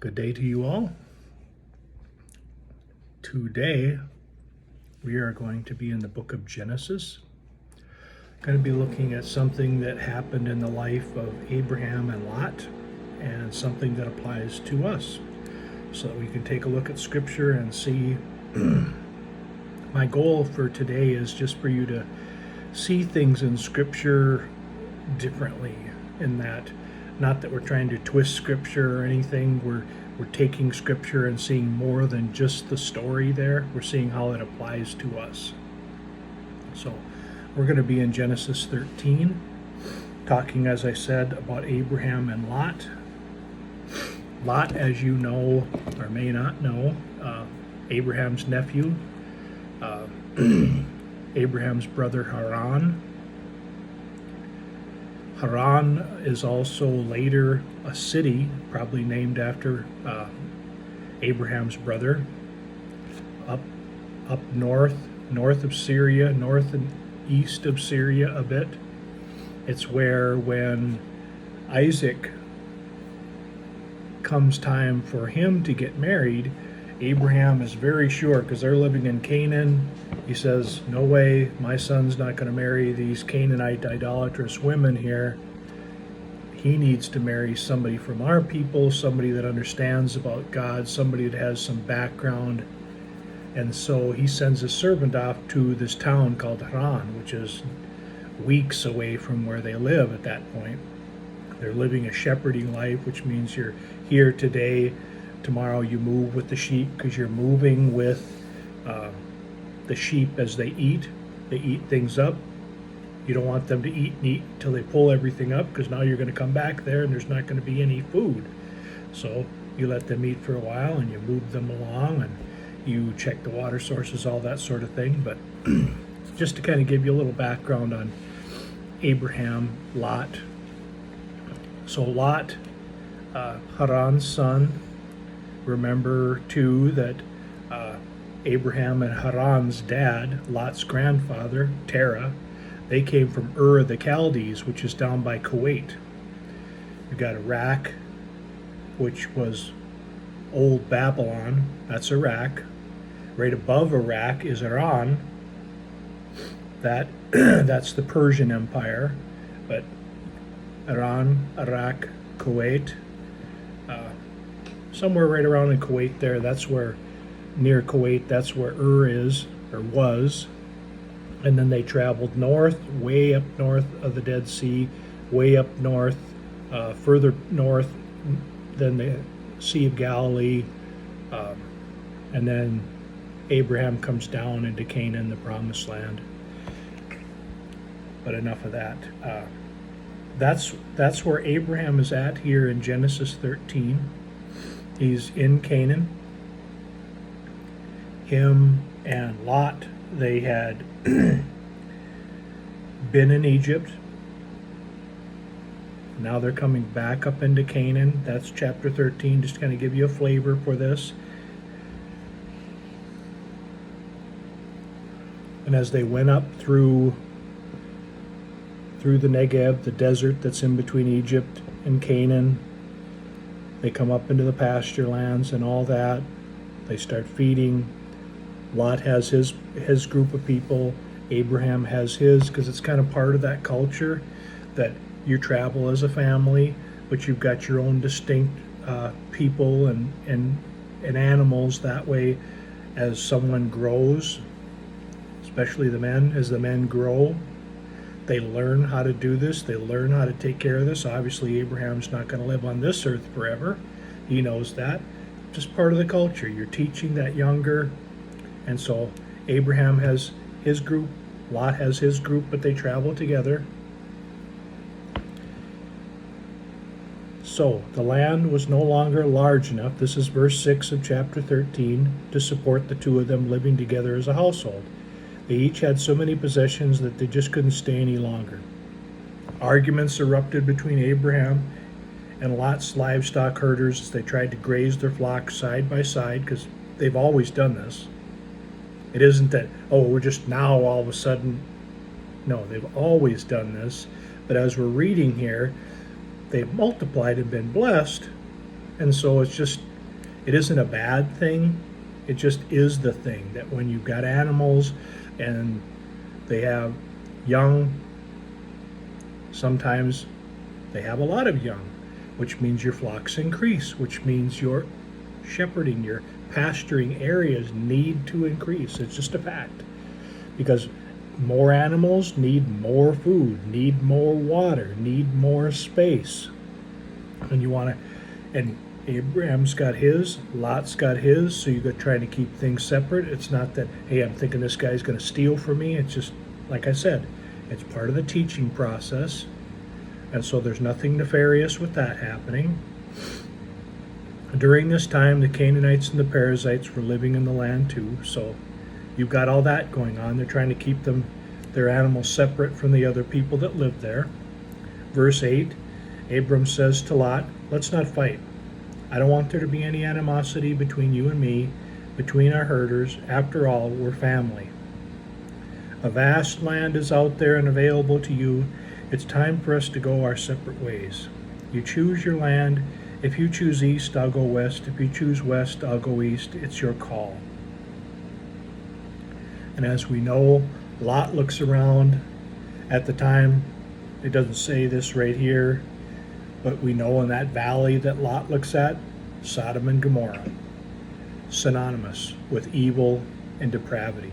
Good day to you all. Today we are going to be in the book of Genesis. Going to be looking at something that happened in the life of Abraham and Lot and something that applies to us so that we can take a look at scripture and see. My goal for today is just for you to see things in scripture differently, in that not that we're trying to twist scripture or anything. We're taking scripture and seeing more than just the story there. We're seeing how it applies to us. So we're going to be in Genesis 13, talking, as I said, about Abraham and Lot. Lot, as you know or may not know, Abraham's nephew, Abraham's brother Haran. Haran is also later a city, probably named after Abraham's brother, up north of Syria, north and east of Syria a bit. It's where, when Isaac comes time for him to get married, Abraham is very sure, because they're living in Canaan. He says, no way, my son's not going to marry these Canaanite idolatrous women here. He needs to marry somebody from our people, somebody that understands about God, somebody that has some background. And so he sends a servant off to this town called Haran, which is weeks away from where they live at that point. They're living a shepherding life, which means you're here today. Tomorrow you move with the sheep, because you're moving with the sheep as they eat. They eat things up. You don't want them to eat and eat until they pull everything up, because now you're going to come back there and there's not going to be any food. So you let them eat for a while and you move them along and you check the water sources, all that sort of thing. But just to kind of give you a little background on Abraham, Lot. So Lot, Haran's son. Remember too that Abraham and Haran's dad, Lot's grandfather, Terah, they came from Ur of the Chaldees, which is down by Kuwait. You got Iraq, which was old Babylon. That's Iraq. Right above Iraq is Iran. That's the Persian Empire. But Iran, Iraq, Kuwait, somewhere right around in Kuwait there, that's where, near Kuwait, that's where Ur is, or was. And then they traveled north, way up north of the Dead Sea, way up north, further north than the Sea of Galilee. And then Abraham comes down into Canaan, the promised land. But enough of that. That's where Abraham is at here in Genesis 13. He's in Canaan. Him and Lot, they had been in Egypt. Now they're coming back up into Canaan. That's chapter 13, just to kind of give you a flavor for this. And as they went up through the Negev, the desert that's in between Egypt and Canaan, they come up into the pasture lands and all that. They start feeding. Lot has his group of people. Abraham has his, because it's kind of part of that culture that you travel as a family, but you've got your own distinct people and animals. That way, as someone grows, especially the men, as the men grow, they learn how to do this. They learn how to take care of this. Obviously, Abraham's not going to live on this earth forever. He knows that. Just part of the culture. You're teaching that younger. And so Abraham has his group. Lot has his group, but they travel together. So the land was no longer large enough, this is verse 6 of chapter 13, to support the two of them living together as a household. They each had so many possessions that they just couldn't stay any longer. Arguments erupted between Abraham and Lot's livestock herders as they tried to graze their flocks side by side, because they've always done this. It isn't that, oh, we're just now all of a sudden. No, they've always done this. But as we're reading here, they've multiplied and been blessed, and so it's just It isn't a bad thing. It just is the thing that when you've got animals and they have young, sometimes they have a lot of young, which means your flocks increase, which means your shepherding, your pasturing areas need to increase. It's just a fact. Because more animals need more food, need more water, need more space. And you want to, and Abraham's got his, Lot's got his, so you're trying to keep things separate. It's not that, hey, I'm thinking this guy's going to steal from me. It's just, like I said, it's part of the teaching process. And so there's nothing nefarious with that happening. During this time, the Canaanites and the Perizzites were living in the land too, so you've got all that going on. They're trying to keep their animals separate from the other people that live there. Verse 8, Abram says to Lot, let's not fight. I don't want there to be any animosity between you and me, between our herders. After all, we're family. A vast land is out there and available to you. It's time for us to go our separate ways. You choose your land. If you choose east, I'll go west. If you choose west, I'll go east. It's your call. And as we know, Lot looks around at the time. It doesn't say this right here, but we know in that valley that Lot looks at, Sodom and Gomorrah, synonymous with evil and depravity,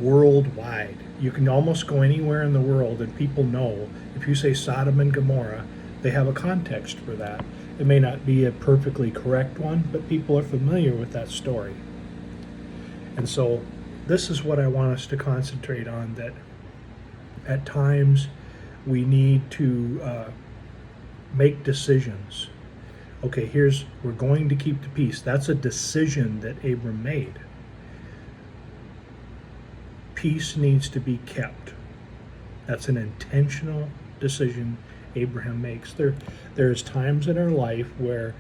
worldwide. You can almost go anywhere in the world and people know if you say Sodom and Gomorrah, they have a context for that. It may not be a perfectly correct one, but people are familiar with that story. And so this is what I want us to concentrate on, that at times we need to make decisions. Okay, we're going to keep the peace. That's a decision that Abram made. Peace needs to be kept. That's an intentional decision Abraham makes. There's times in our life where,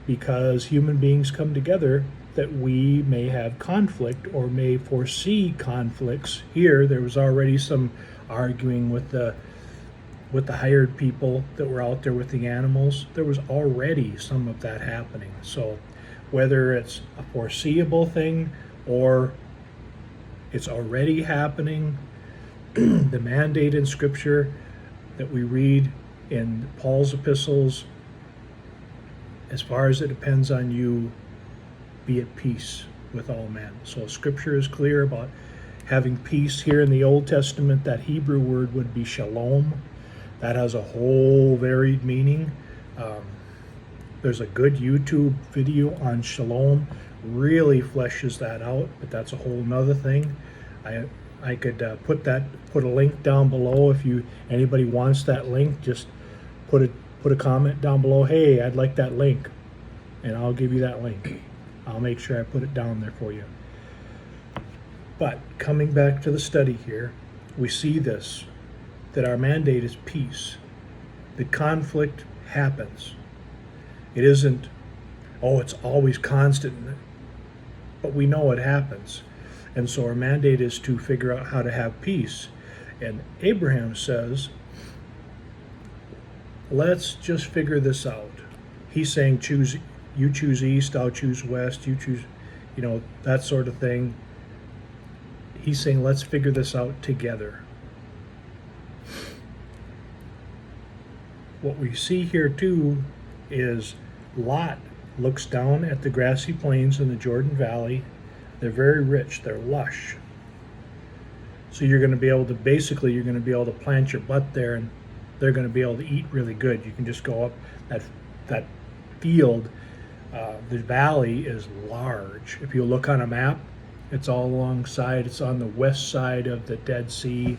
because human beings come together, that we may have conflict or may foresee conflicts. Here, there was already some arguing with the hired people that were out there with the animals. There was already some of that happening. So whether it's a foreseeable thing or it's already happening, the mandate in Scripture that we read in Paul's epistles, as far as it depends on you, be at peace with all men. So Scripture is clear about having peace. Here in the Old Testament, that Hebrew word would be shalom. That has a whole varied meaning. There's a good YouTube video on shalom, really fleshes that out, but that's a whole nother thing. I could put a link down below. If anybody wants that link, just put a comment down below. Hey, I'd like that link, and I'll give you that link. I'll make sure I put it down there for you. But coming back to the study here, we see this, that our mandate is peace. That conflict happens. It isn't, it's always constant, but we know it happens. And so our mandate is to figure out how to have peace. And Abraham says, let's just figure this out. He's saying, you choose east, I'll choose west, you choose, that sort of thing. He's saying, let's figure this out together. What we see here too is Lot looks down at the grassy plains in the Jordan Valley. They're very rich, they're lush. So you're going to be able to plant your butt there, and they're going to be able to eat really good. You can just go up that field. The valley is large. If you look on a map, it's all alongside, it's on the west side of the Dead Sea.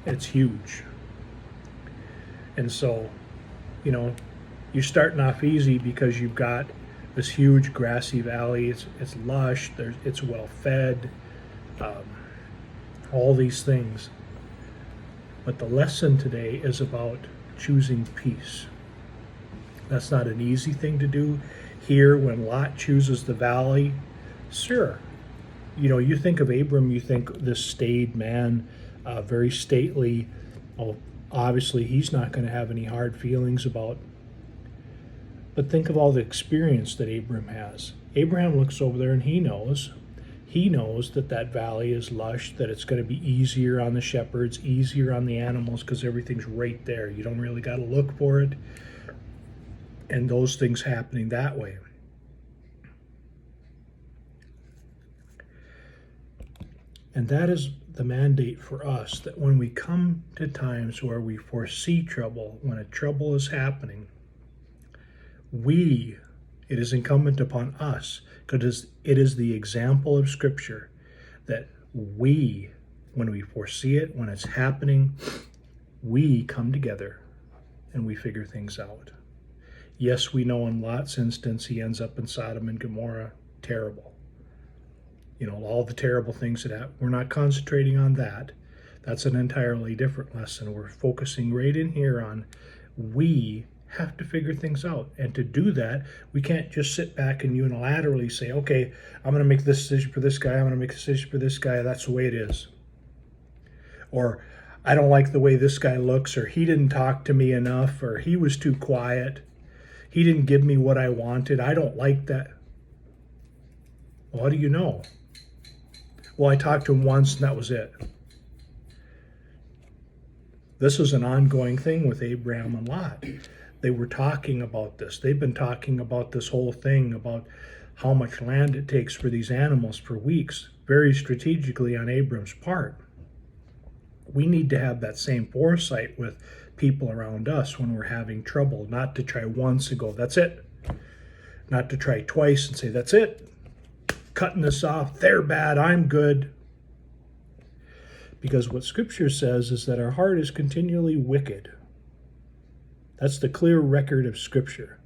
It's huge. And so, you're starting off easy because you've got this huge grassy valley. It's lush, it's well fed, all these things. But the lesson today is about choosing peace. That's not an easy thing to do. Here, when Lot chooses the valley, sure, you think of Abram, you think this staid man, very stately. Obviously he's not going to have any hard feelings about But think of all the experience that Abram has. Abraham looks over there and he knows that that valley is lush, that it's going to be easier on the shepherds, easier on the animals, because everything's right there. You don't really got to look for it. And those things happening that way. And that is the mandate for us, that when we come to times where we foresee trouble, when a trouble is happening, it is incumbent upon us, because it is the example of Scripture, that when we foresee it, when it's happening, we come together and we figure things out. Yes, we know in Lot's instance, he ends up in Sodom and Gomorrah, terrible. All the terrible things that happen. We're not concentrating on that. That's an entirely different lesson. We're focusing right in here on we have to figure things out. And to do that, we can't just sit back and unilaterally say, okay, I'm going to make this decision for this guy. I'm going to make a decision for this guy. That's the way it is. Or I don't like the way this guy looks, or he didn't talk to me enough, or he was too quiet. He didn't give me what I wanted. I don't like that. Well, how do you know? Well, I talked to him once and that was it. This is an ongoing thing with Abram and Lot. They were talking about this. They've been talking about this whole thing, about how much land it takes for these animals for weeks, very strategically on Abram's part. We need to have that same foresight with people around us when we're having trouble, not to try once and go, that's it. Not to try twice and say, that's it. Cutting this off, they're bad, I'm good. Because what Scripture says is that our heart is continually wicked. That's the clear record of Scripture.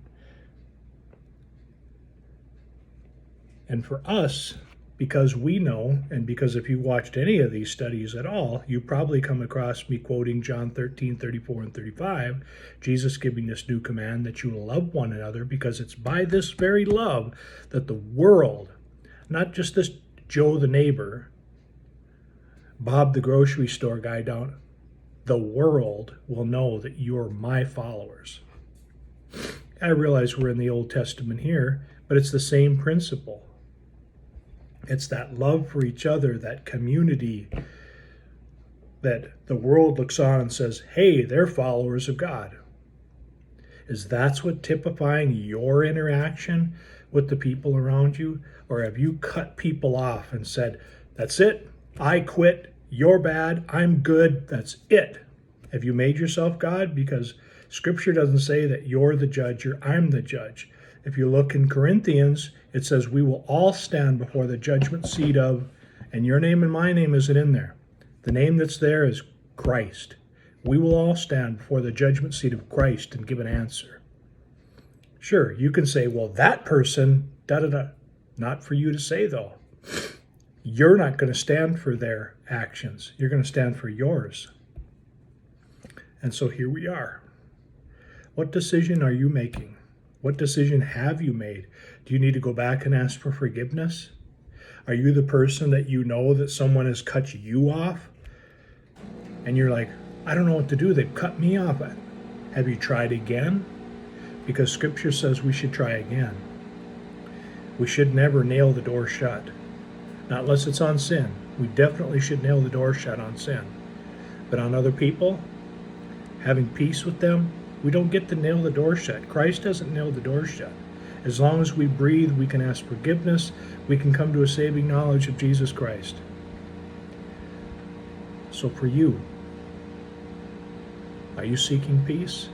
And for us, because we know, and because if you watched any of these studies at all, you probably come across me quoting John 13:34 and 35, Jesus giving this new command that you love one another, because it's by this very love that the world, not just this Joe the neighbor, Bob the grocery store guy down, the world will know that you're my followers. I realize we're in the Old Testament here, but it's the same principle. It's that love for each other, that community, that the world looks on and says, hey, they're followers of God. That's what typifying your interaction with the people around you? Or have you cut people off and said, that's it, I quit, you're bad, I'm good, that's it? Have you made yourself God? Because Scripture doesn't say that you're the judge or I'm the judge. If you look in Corinthians, it says we will all stand before the judgment seat of, and your name and my name isn't in there. The name that's there is Christ. We will all stand before the judgment seat of Christ and give an answer. Sure, you can say, well, that person, da-da-da. Not for you to say, though. You're not going to stand for their actions. You're going to stand for yours. And so here we are. What decision are you making? What decision have you made? Do you need to go back and ask for forgiveness? Are you the person that you know that someone has cut you off? And you're like, I don't know what to do. They've cut me off. Have you tried again? Because Scripture says we should try again. We should never nail the door shut. Not unless it's on sin. We definitely should nail the door shut on sin. But on other people, having peace with them, we don't get to nail the door shut. Christ doesn't nail the door shut. As long as we breathe, we can ask forgiveness. We can come to a saving knowledge of Jesus Christ. So for you, are you seeking peace?